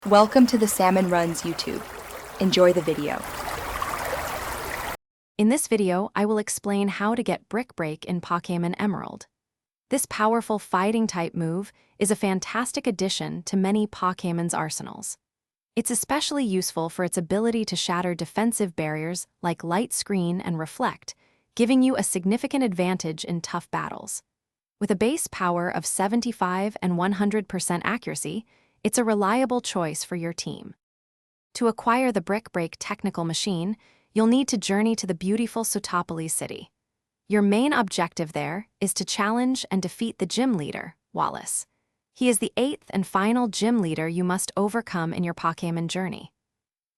Welcome to the Salmon Runs YouTube. Enjoy the video. In this video, I will explain how to get Brick Break in Pokémon Emerald. This powerful fighting-type move is a fantastic addition to many Pokémon's arsenals. It's especially useful for its ability to shatter defensive barriers like Light Screen and Reflect, giving you a significant advantage in tough battles. With a base power of 75 and 100% accuracy, it's a reliable choice for your team. To acquire the Brick Break technical machine, you'll need to journey to the beautiful Sootopolis city. Your main objective there is to challenge and defeat the gym leader, Wallace. He is the 8th and final gym leader you must overcome in your Pokémon journey.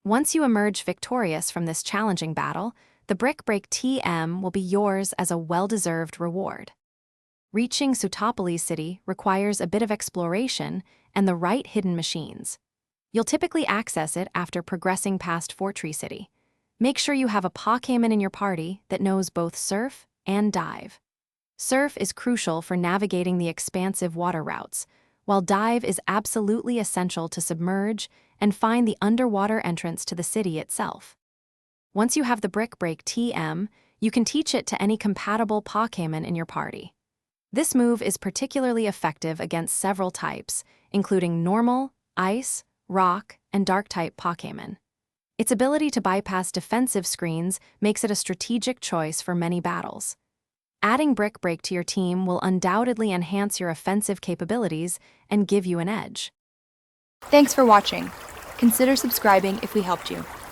Once you emerge victorious from this challenging battle, the Brick Break TM will be yours as a well-deserved reward. Reaching Sootopolis city requires a bit of exploration and the right hidden machines. You'll typically access it after progressing past Fortree City. Make sure you have a Pokémon in your party that knows both Surf and Dive. Surf is crucial for navigating the expansive water routes, while Dive is absolutely essential to submerge and find the underwater entrance to the city itself. Once you have the Brick Break TM, you can teach it to any compatible Pokémon in your party. This move is particularly effective against several types, including normal, ice, rock, and dark-type Pokémon. Its ability to bypass defensive screens makes it a strategic choice for many battles. Adding Brick Break to your team will undoubtedly enhance your offensive capabilities and give you an edge. Thanks for watching. Consider subscribing if we helped you.